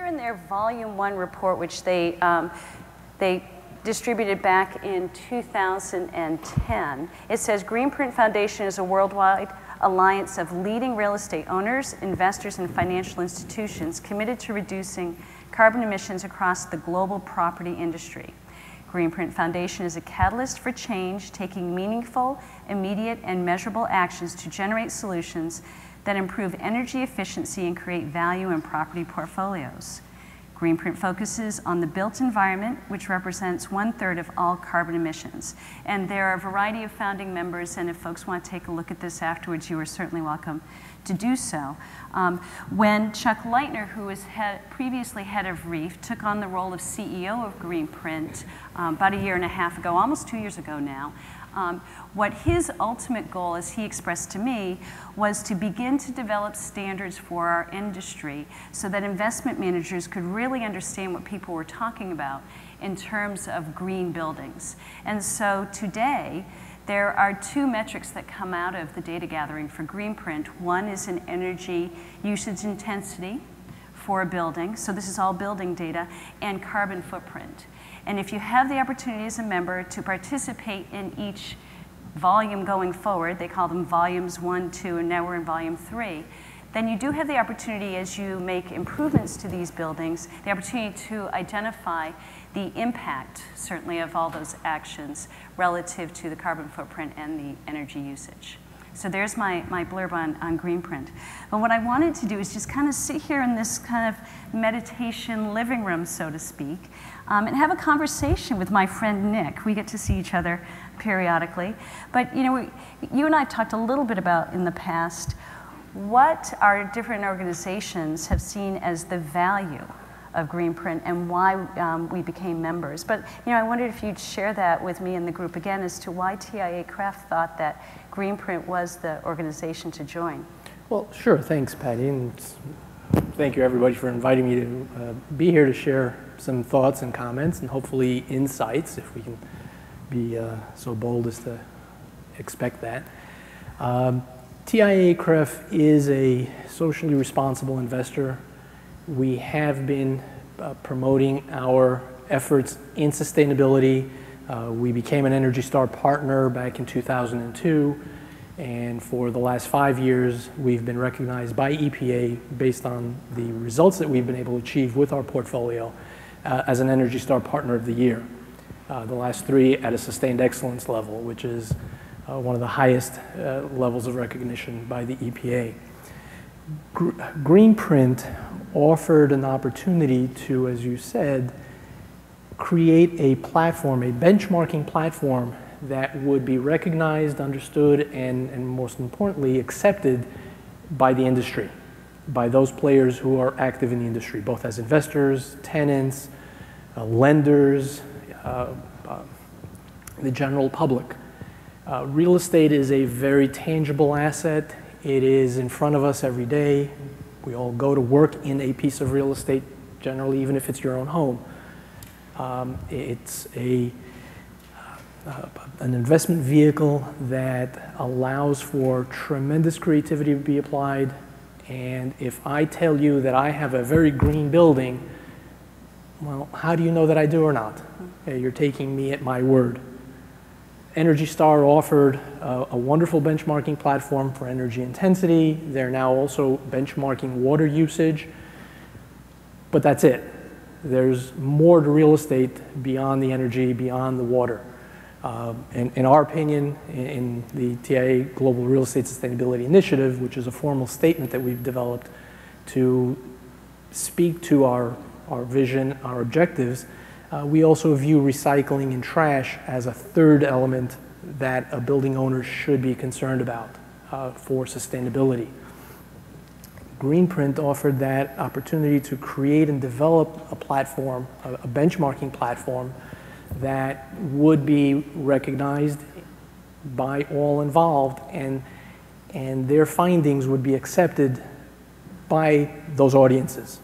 here in their Volume 1 report, which they distributed back in 2010, it says Greenprint Foundation is a worldwide alliance of leading real estate owners, investors, and financial institutions committed to reducing carbon emissions across the global property industry. Greenprint Foundation is a catalyst for change, taking meaningful, immediate, and measurable actions to generate solutions that improve energy efficiency and create value in property portfolios. Greenprint focuses on the built environment, which represents 1/3 of all carbon emissions. And there are a variety of founding members, and if folks want to take a look at this afterwards, you are certainly welcome to do so. When Chuck Leitner, who was previously head of RREEF, took on the role of CEO of Greenprint about 1.5 years ago, almost 2 years ago now, what his ultimate goal, as he expressed to me, was to begin to develop standards for our industry so that investment managers could really understand what people were talking about in terms of green buildings. And so today, there are 2 metrics that come out of the data gathering for Greenprint. One is an energy usage intensity for a building, so this is all building data, and carbon footprint. And if you have the opportunity as a member to participate in each volume going forward, they call them volumes 1, 2, and now we're in volume 3, then you do have the opportunity, as you make improvements to these buildings, the opportunity to identify the impact, certainly, of all those actions relative to the carbon footprint and the energy usage. So there's my blurb on Greenprint. But what I wanted to do is just kind of sit here in this kind of meditation living room, so to speak, and have a conversation with my friend Nick. We get to see each other periodically. But you know, you and I have talked a little bit about in the past what our different organizations have seen as the value of Greenprint and why we became members. But you know, I wondered if you'd share that with me and the group again as to why TIAA-CREF thought that Greenprint was the organization to join. Well, sure. Thanks, Patty. And thank you, everybody, for inviting me to be here to share some thoughts and comments and hopefully insights, if we can be so bold as to expect that. TIAA-CREF is a socially responsible investor. We have been promoting our efforts in sustainability. We became an Energy Star partner back in 2002, and for the last 5 years, we've been recognized by EPA based on the results that we've been able to achieve with our portfolio as an Energy Star Partner of the Year. The last 3 at a sustained excellence level, which is one of the highest levels of recognition by the EPA. Greenprint offered an opportunity to, as you said, create a platform, a benchmarking platform that would be recognized, understood, and most importantly, accepted by the industry, by those players who are active in the industry, both as investors, tenants, lenders, the general public. Real estate is a very tangible asset. It is in front of us every day. We all go to work in a piece of real estate, generally, even if it's your own home. It's an investment vehicle that allows for tremendous creativity to be applied. And if I tell you that I have a very green building, well, how do you know that I do or not? You're taking me at my word. Energy Star offered a wonderful benchmarking platform for energy intensity. They're now also benchmarking water usage, but that's it. There's more to real estate beyond the energy, beyond the water. In our opinion, in the TIAA Global Real Estate Sustainability Initiative, which is a formal statement that we've developed to speak to our vision, our objectives, we also view recycling and trash as a 3rd element that a building owner should be concerned about for sustainability. Greenprint offered that opportunity to create and develop a platform, a benchmarking platform that would be recognized by all involved, and their findings would be accepted by those audiences,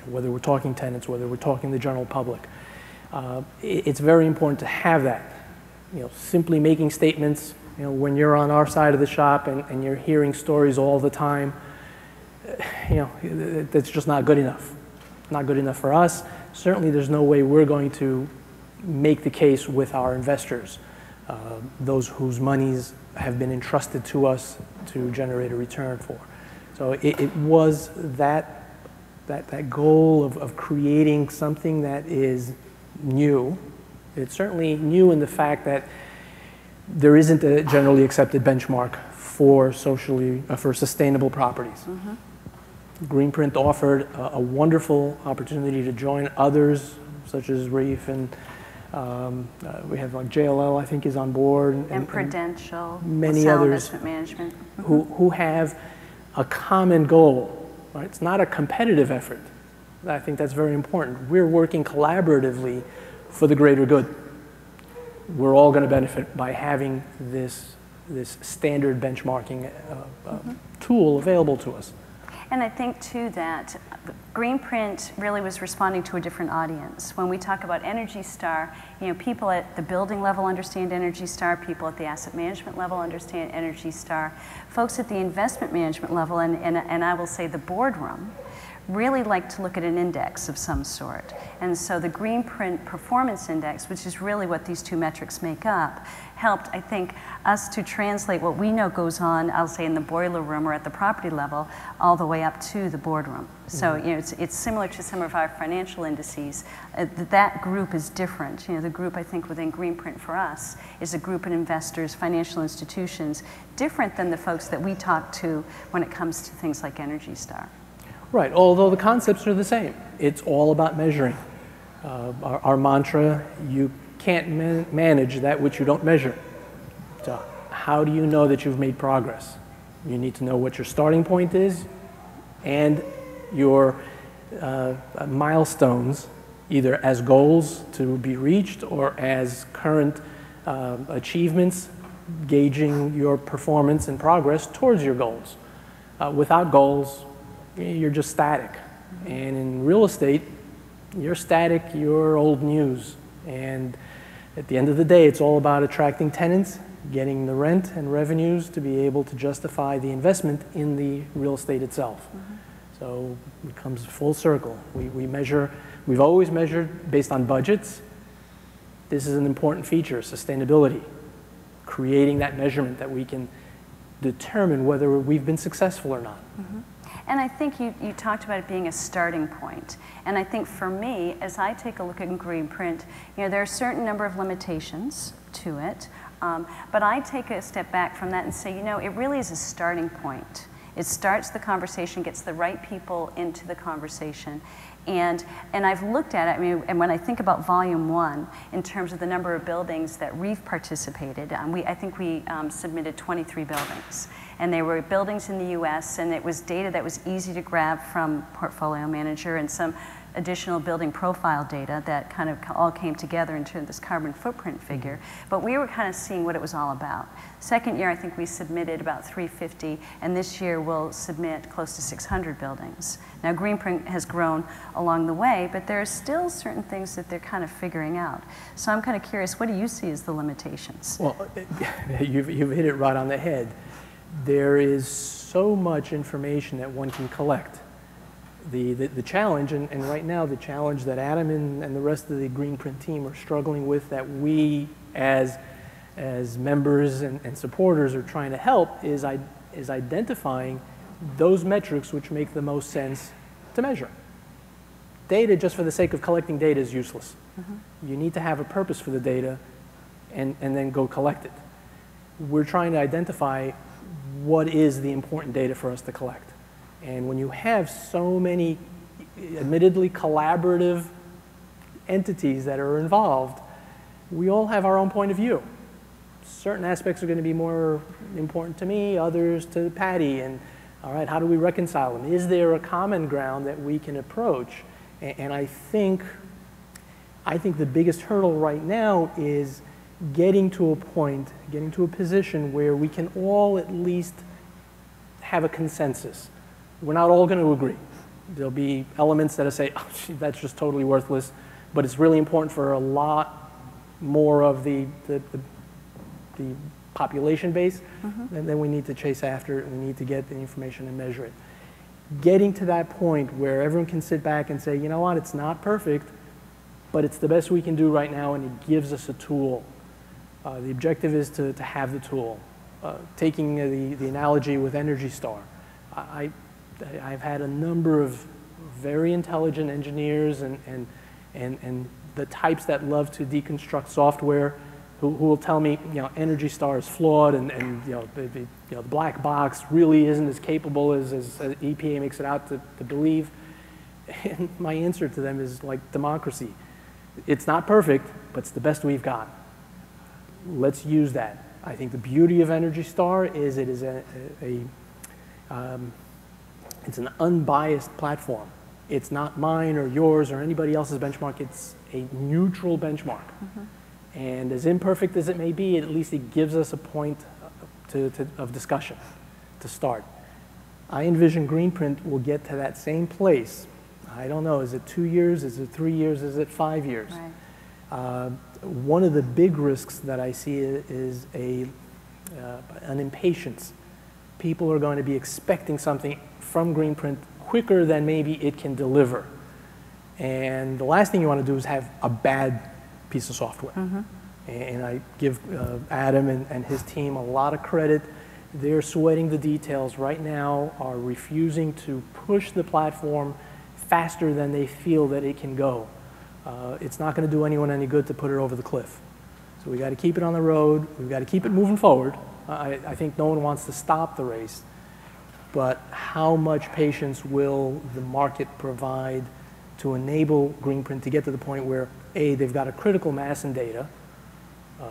whether we're talking tenants, whether we're talking the general public. It's very important to have that. You know, simply making statements, you know, when you're on our side of the shop and you're hearing stories all the time, you know, that's just not good enough. not good enough for us. Certainly there's no way we're going to make the case with our investors, those whose monies have been entrusted to us to generate a return for. So it was that goal of creating something that is new. It's certainly new in the fact that there isn't a generally accepted benchmark for sustainable properties. Greenprint offered a wonderful opportunity to join others, such as RREEF, and we have like JLL, I think, is on board. And Prudential, many others investment management. who have a common goal. Right? It's not a competitive effort. I think that's very important. We're working collaboratively for the greater good. We're all going to benefit by having this standard benchmarking tool available to us. And I think, too, that Greenprint really was responding to a different audience. When we talk about Energy Star, you know, people at the building level understand Energy Star, people at the asset management level understand Energy Star, folks at the investment management level, and I will say the boardroom, really like to look at an index of some sort. And so the Greenprint Performance Index, which is really what these two metrics make up, helped, I think, us to translate what we know goes on, I'll say in the boiler room or at the property level, all the way up to the boardroom. So, you know, it's similar to some of our financial indices. That group is different. You know, the group, I think, within Greenprint for us is a group of investors, financial institutions, different than the folks that we talk to when it comes to things like Energy Star. Right, although the concepts are the same. It's all about measuring. Our mantra, you can't manage that which you don't measure. So how do you know that you've made progress? You need to know what your starting point is and your milestones, either as goals to be reached or as current achievements, gauging your performance and progress towards your goals. Without goals, you're just static. And in real estate, you're static, you're old news. And at the end of the day, it's all about attracting tenants, getting the rent and revenues to be able to justify the investment in the real estate itself. So it comes full circle. We've always measured based on budgets. This is an important feature, sustainability. Creating that measurement that we can determine whether we've been successful or not. And I think you talked about it being a starting point. And I think for me, as I take a look at Greenprint, you know, there are a certain number of limitations to it. But I take a step back from that and say, you know, it really is a starting point. It starts the conversation, gets the right people into the conversation. And I've looked at it, I mean, and when I think about volume 1, in terms of the number of buildings that RREEF participated, I think we submitted 23 buildings. And they were buildings in the US, and it was data that was easy to grab from Portfolio Manager and some additional building profile data that kind of all came together into this carbon footprint figure. But we were kind of seeing what it was all about. Second year, I think we submitted about 350, and this year we'll submit close to 600 buildings. Now, Greenprint has grown along the way, but there are still certain things that they're kind of figuring out. So I'm kind of curious, what do you see as the limitations? Well, you've hit it right on the head. There is so much information that one can collect. The challenge, and right now the challenge that Adam and the rest of the Greenprint team are struggling with, that we as members and supporters are trying to help, is identifying those metrics which make the most sense to measure. Data just for the sake of collecting data is useless. You need to have a purpose for the data and then go collect it. We're trying to identify what is the important data for us to collect. And when you have so many admittedly collaborative entities that are involved, we all have our own point of view. Certain aspects are going to be more important to me, others to Patty, and all right, how do we reconcile them? Is there a common ground that we can approach? And I think the biggest hurdle right now is getting to a point, getting to a position where we can all at least have a consensus. We're not all going to agree. There'll be elements that say, oh, gee, that's just totally worthless, but it's really important for a lot more of the population base, and then we need to chase after it, and we need to get the information and measure it. getting to that point where everyone can sit back and say, you know what, it's not perfect, but it's the best we can do right now, and it gives us a tool. The objective is to have the tool. Taking the analogy with Energy Star, I've had a number of very intelligent engineers and the types that love to deconstruct software who will tell me, you know, Energy Star is flawed, and you know, the black box really isn't as capable as EPA makes it out to believe. And my answer to them is like democracy. It's not perfect, but it's the best we've got. Let's use that. I think the beauty of Energy Star is it is it's an unbiased platform. It's not mine or yours or anybody else's benchmark. It's a neutral benchmark. And as imperfect as it may be, at least it gives us a point of discussion to start. I envision Greenprint will get to that same place. I don't know, is it 2 years, is it 3 years, is it 5 years? Right. One of the big risks that I see is an impatience. People are going to be expecting something from Greenprint quicker than maybe it can deliver. And the last thing you want to do is have a bad piece of software. And I give Adam and his team a lot of credit. They're sweating the details right now, are refusing to push the platform faster than they feel that it can go. It's not going to do anyone any good to put it over the cliff. So we got to keep it on the road. We've got to keep it moving forward. I think no one wants to stop the race. But how much patience will the market provide to enable Greenprint to get to the point where, A, they've got a critical mass in data,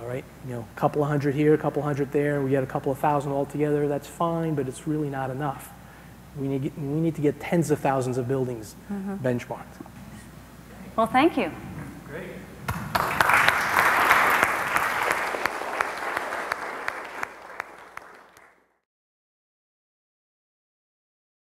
right? You know, a couple of hundred here, a couple of hundred there, we get a couple of thousand altogether, that's fine, but it's really not enough. We need to get tens of thousands of buildings benchmarked. Well, thank you. Great.